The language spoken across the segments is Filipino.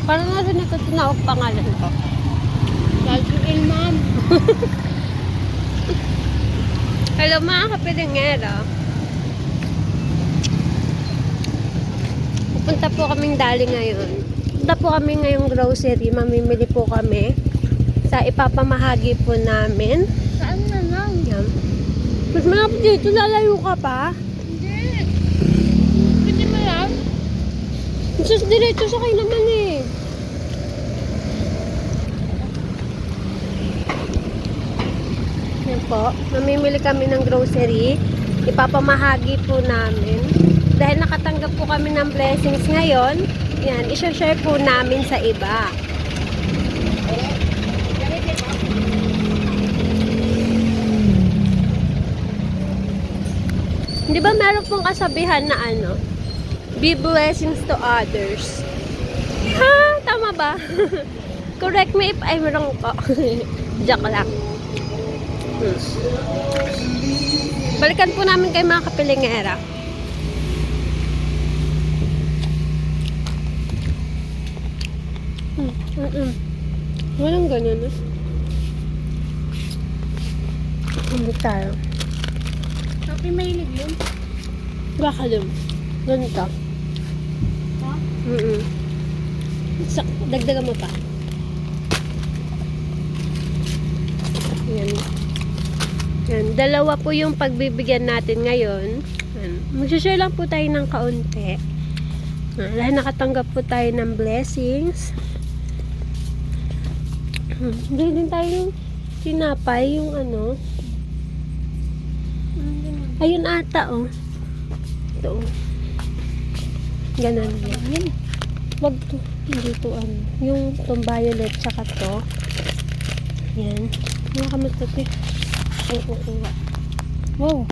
Parang narinig ko tinawag pangalan ko. Gagawin, ma'am. Hello mga kapilingero. Pupunta po kaming dali ngayon. Pupunta po kami ngayong grocery. Mamimili po kami sa ipapamahagi po namin. Saan na lang? Yan. Mas malapit dito, lalayo ka pa. Hindi. Pwede mo lang? Sus, diretso sakay naman eh. Yan po, mamimili kami ng grocery. Ipapamahagi po namin. Dahil nakatanggap po kami ng blessings ngayon, yan, isa-share po namin sa iba. Di ba meron pong kasabihan na ano? Be blessings to others. Ha? Tama ba? Correct me if I'm wrong po. Joke lang. Balikan po namin kay mga kapilingera. Walang ganun. Hindi tayo. Happy mahilig yun. Baka dun. Ganito. Ha? Dagdagan mo pa. Yan. Yan. Dalawa po yung pagbibigyan natin ngayon. Yan. Mag-share lang po tayo ng kaunti. Dahil nakatanggap po tayo ng blessings. Dahil din tayo tinapay yung ano. Ayun ata oh. Ito oh. Ganon yan. Wag to. Hindi to ano. Yung itong violet tsaka to. Yan. Mga kamusta to eh. Ay kukuha. Wow.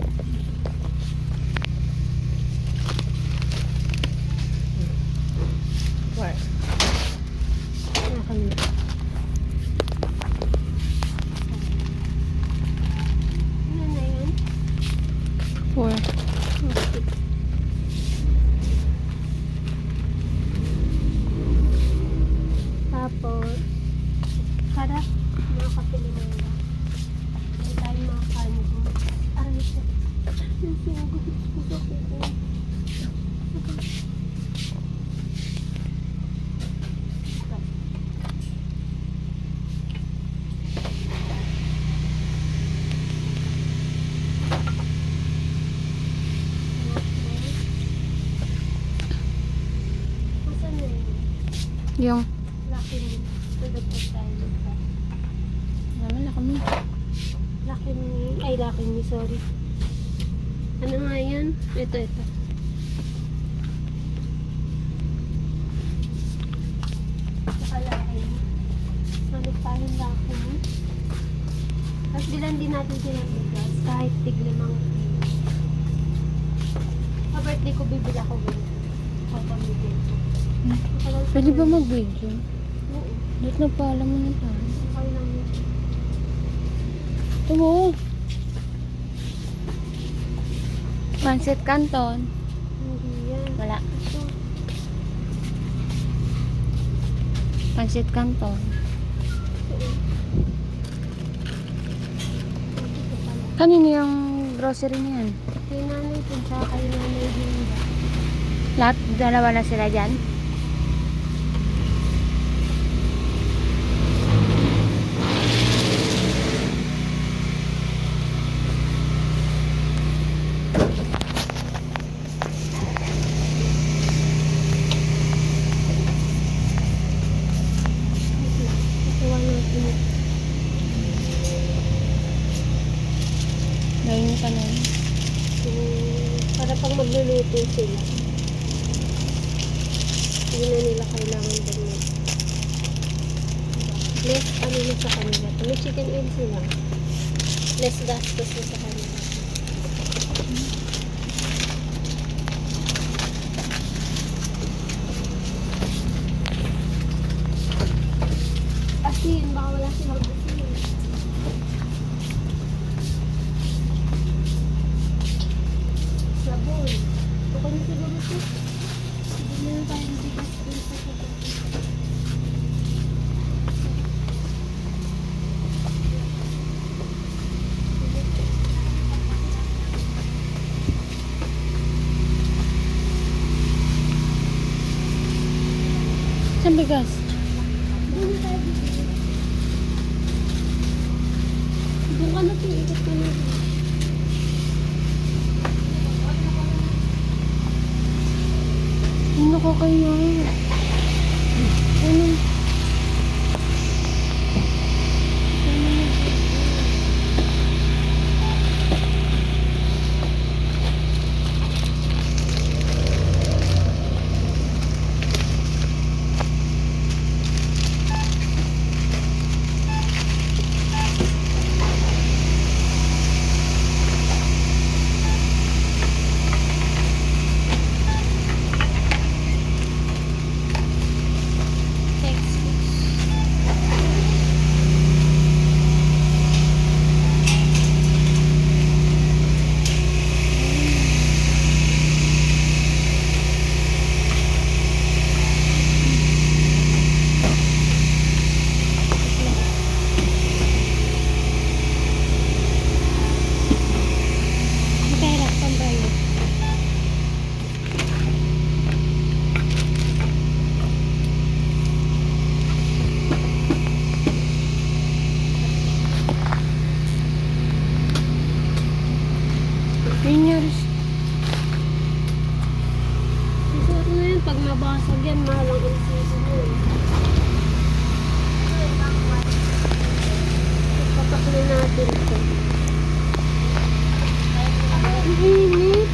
Where? Nakakalimutan. Ano na yan? 4. Okay. Tapos, para makakapili mo na. Hindi tayo makakaano doon. Aray ko. Yung sungguh. Gusto ko. Asan na yun? Yung. Lucky me. Tulog po tayo dito. Naman na kami. Lucky me. Ay, lucky me. Sorry. Ano nga yan? Ito. Saka lucky me. Sulit tayo lucky me. Tapos bilan din natin silang bigas. Kahit tig-5 kilo. Sa birthday ko, bibili ako ganito. Papamigay ko. Pwede ba mag-video? Oo. Dito na pala mo na tayo. Okay lang yun. Ito mo. Pancit Canton. Hindi yan. Wala. Ito. Pancit Canton. Ito. Kanino yung grocery niyan? Kay nanay ko, tsaka kay nanay Linda. Lahat, dalawa na sila dyan? Ituwa natin. Gawin ka na. Para pag magluluto sila. Hindi na nila kailangan ganyan. Less ano na sa kanila. May chicken oil sila. Less gastos na sa kanila. Asin, baka wala silang asin. Sabon. Ito ko na siguro ito. Hindi na tayo bigas dun sa sabon. ang bigas? Doon ka na ikot ka na. Ano ko kayo? Ano? Pera, pambayad. Seniors. Isuot na yun. Pag mabasag yan, mahal ang insisi mo. Papakli natin ito. Ang init.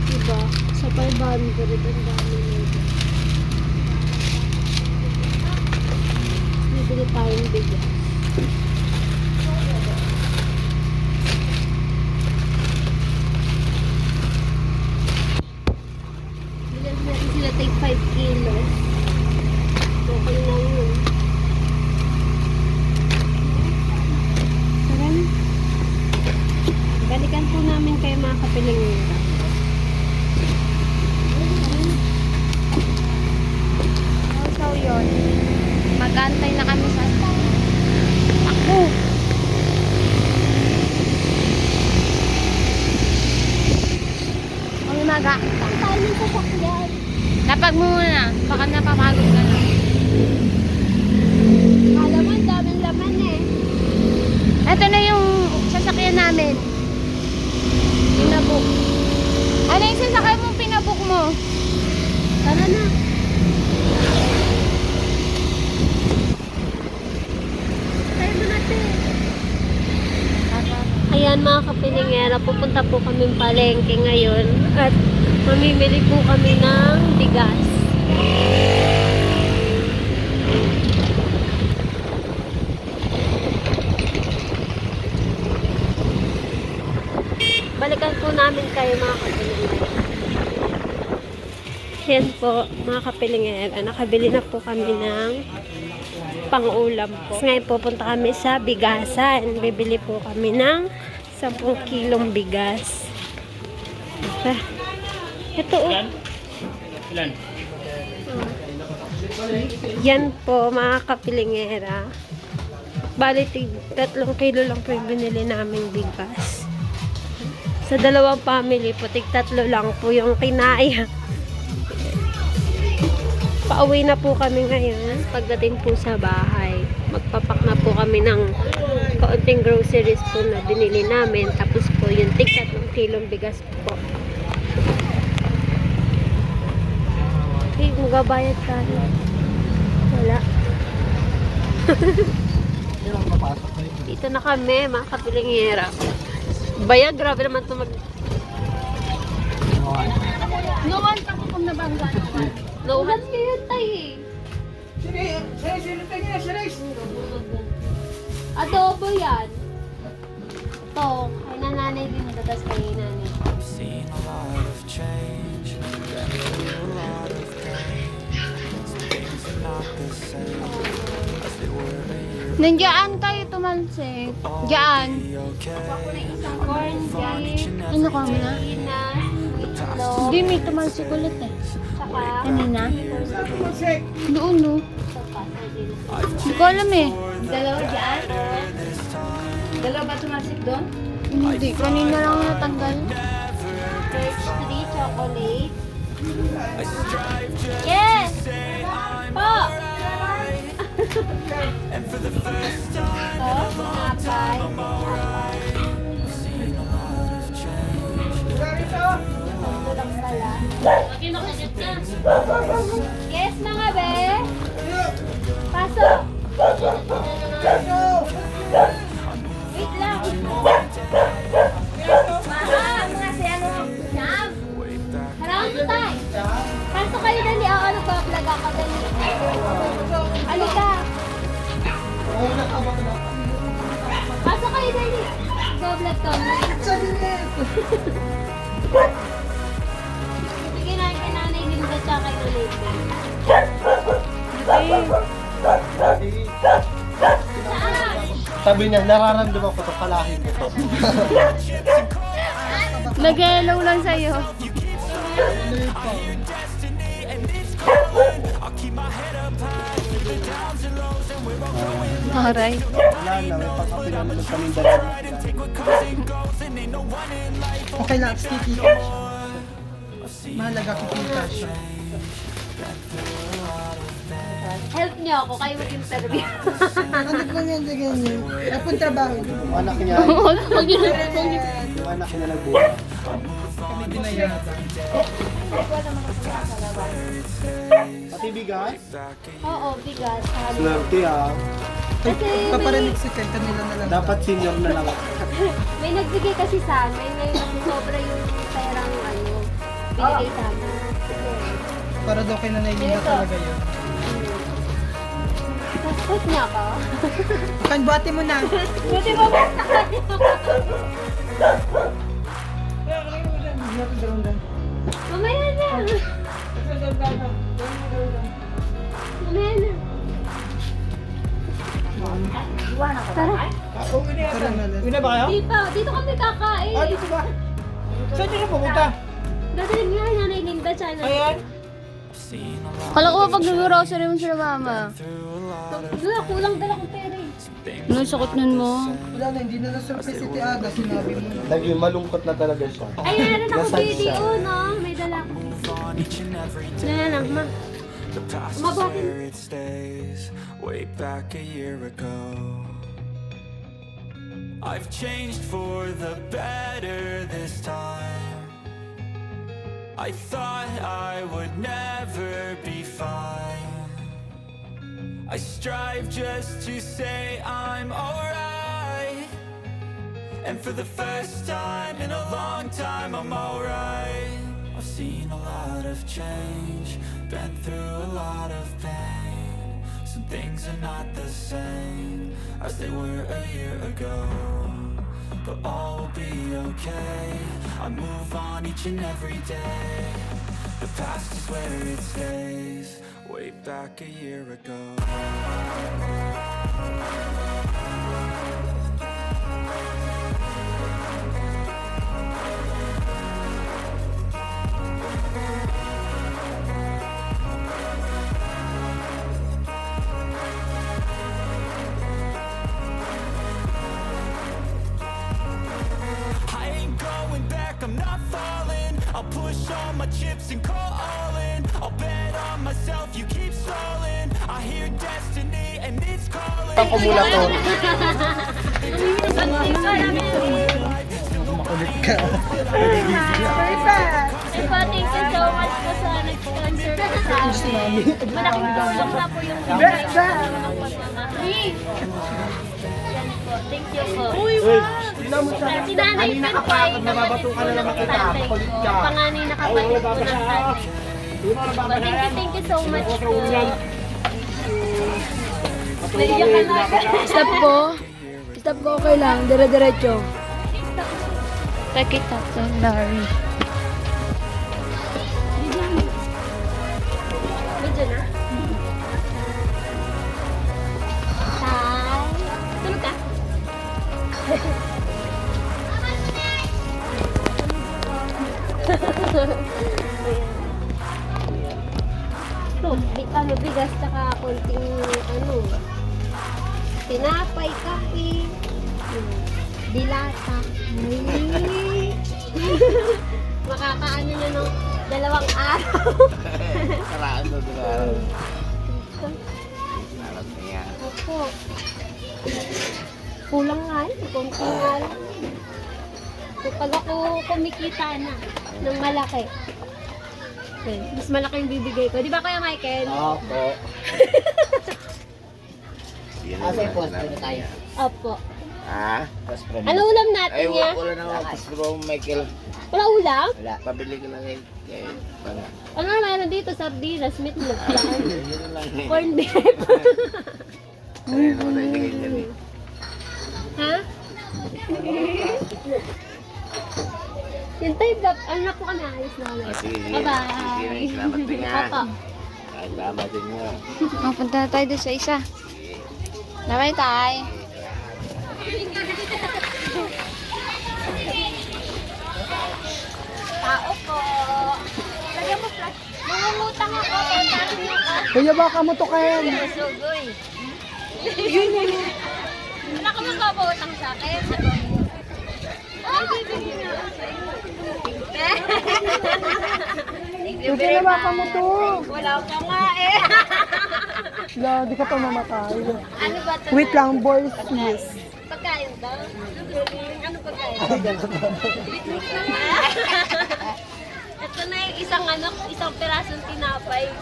Diba? Sa 500 ang dami nito. Bibili tayong bigas. Bilan natin sila take 5 kilos. Okay na yun. Tara na. Balikan po namin kayo mga kapilingera. So yun. Mag-antay na kami sa ako. Ang umaga. Saan tayo ng sasakyan? Lapag mo muna. Baka napapagod ka na. Alam mo, ang daming laman eh. Ito na yung sasakyan namin. Pinabuk. Ano yung sasakyan mo pinabuk mo? Tara na. Tayo mo natin. Ayan mga kapilingera, pupunta po kami palengke ngayon at mamimili po kami ng bigas. Balikan po namin kayo mga kapilingera. Yan po mga kapilingera, nakabili na po kami ng pang-ulam po. Ngayon pupunta kami sa bigasan. Bibili po kami ng 10 kilong bigas. Ito oh. Ilan? Yan po mga kapilingera. Bali 3 kilo lang po yung binili naming bigas. Sa dalawang family po, 3 lang po yung kinaya. Pauwi na po kami ngayon. Pagdating po sa bahay, magpapak na po kami ng kaunting groceries po na binili namin. Tapos po yung 3 kilong bigas po. Okay, magabayad tayo. Wala. Dito na kami, mga kapilingera. Bayag, grabe naman ito mag... Noon ka kung nabangga. Nauhan kayo tayo Adobo yan. Ito, kay nanay din natatas kay nanay. Seen a lot of change, been through a lot of pain. Things are not the same as they were a year Nandiyan tayo tumalsik. Diyan. okay. Corn beef, Ano ka na? pinas, itlog, Hindi, may tumalsik ulit eh. saka Kanina? Doon no. ito pa, sardinas. Hindi ko alam eh. Dalawa dyan? Dalawa ba tumalsik doon? Hindi, kanina lang natanggal. Birch tree chocolate. Yes! Po! Napay. Yes, mga be. Pasok. Wait lang. Mga si ano. Jam. Harang ko tayo. Pasok kayo dali. Ako nagpa-vlog ako dali. Halika. Pasok kayo dali. Go-vlog to. Bigyan natin kay Nanay Linda tsaka kay Lolete. Sabi niya, nararamdaman ko to, kalahin ko to. Nag-hello lang sa'yo. Aray. Wala na, may pagkapilan naman kami dalawa. Okay lang, sticky ka siya. Mahalaga kikita siya. Help niyo ako, kayo mag-interview. Ano ba yan, ganyan? Apong trabaho. Yung anak niya, yung anak niya nagbuha. Kami dinayata. Pati bigas? Oo, bigas. Halo. Swerte ah. Kasi Paparinig si Ken, kanila na lang. Dapat senior na lang ako. may nagbigay kasi sa amin, may sobra yung perang ano, binigay sa amin. Para daw kay Nanay Linda talaga yun. Tapos niya ako. Kan, buhati mo na. Buti mo ba Mamaya na. Mamaya na. Tara. Tara na lang. Uwi na ba kayo? Di pa, dito kami kakain. Dito ba? Saan niyo na pumunta? Dadalhin nga yung Nanay Linda channel. Ayan. Kala ko ba pag nag-grocery mo sila mama? Wala, kulang dala kong pera eh. Ano sakit nun mo? Wala na, hindi na na-surprise si Aga, sinabi mo. Naging malungkot na talaga siya. Ay, meron ako Nasaan video, siya? no? May dala ko. Dala lang, ma. The past is Mabuhatin. where it stays. Way back a year ago, I've changed for the better this time. I thought I would never be fine. I strive just to say I'm alright. And for the first time in a long time, I'm alright. I've seen a lot of change, been through a lot of pain. Some things are not the same as they were a year ago, but all will be okay. I move on each and every day. The past is where it stays. Way back a year ago. I ain't going back, I'm not falling. I'll push all my chips and call all in. I'll bet on myself, you keep stalling. I hear destiny and it's calling. Ang kumula to. Makulit ka. Thank you so much po sa nag-sponsor po sa amin. Malaking tulong na po yung binigay sa amin ng pagmamahal. Yan po. Thank you po. Tingnan mo siya. Si Nanay Kanina Pen ka po pa, ay pag nababatukan na naman kita. tatay ko. Kulit ka. Panganay na kapatid po ng tatay ko. Thank you so much po. Naiyak ka na. Stop ko. Stop ko, okay lang. Dire-diretso. Take it up to Larry. Medyo na. Tay. Tulog ka. Ito, ano, bigas tsaka konting ano, tinapay, kape. Dilata. Ay. Makakaano nyo ng 2 araw. Karaan na doon araw. Sarap niya. Opo. Kulang nga eh. Kunti nga lang. So, pag ako kumikita na ng malaki, okay, mas malaki yung bibigay ko. Di ba Kuya Michael? Opo. Asa yung post na tayo? Opo. Ha? Ano ulam natin Ay, niya? wala na ako. Post bro, Michael. Wala ulam? Wala. Pabili ko lang kay para. Ano na meron dito? Sardinas, meatloaf lang. Yun lang eh. Corn beef. Ayun, wala yung tingin dyan eh. Ha? Yung tayo, ano na po kami, ayos na kami. Ah, sige, sige. Bye-bye. Sige, salamat din nga. Opo. Ay, salamat din nga. Punta na tayo doon sa isa. Bye tay. Tao po. Lagyan mo flash. Mangungutang ako. Kontakin mo ako. Kuya, baka mo to Ken. Sugoy. Wala ka magpapautang sa akin. Ay, bibigyan na ako sa iyo. Kuya, na baka mo to. Wala ka nga eh. Wala, di ka pa mamatay. Ano ba ito? Wait lang, boys. Yes. Pagkain daw? Ano pagkain? Ito na yung isang pirasong tinapay.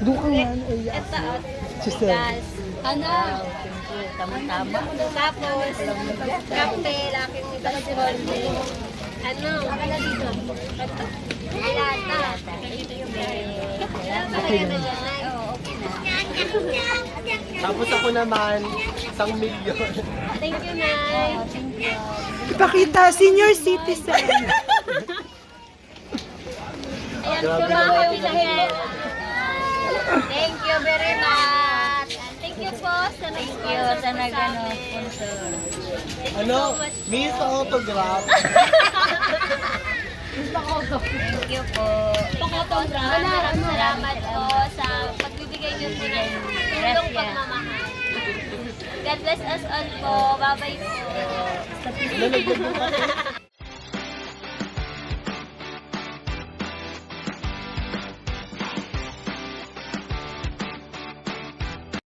Doon ka nga, Aya. Ito, Chisel. gas. Ano? Tama-tama. Tapos, kape, laking basol. Ano? Dito. Ito. Lata. Okay na yan. Okay na. Tapos ako naman, 1,000,000. Thank you, Nay. Ipakita, senior citizen. Ayan, kumahapisahin mo. Thank you very much. Thank you po sa nag-sponsor sa nag-sponsor. Ano? Miss autograph. Thank you po. Maraming salamat po sa pagbibigay niyo po ng tulong pagmamahal. God bless us all po. Bye-bye po.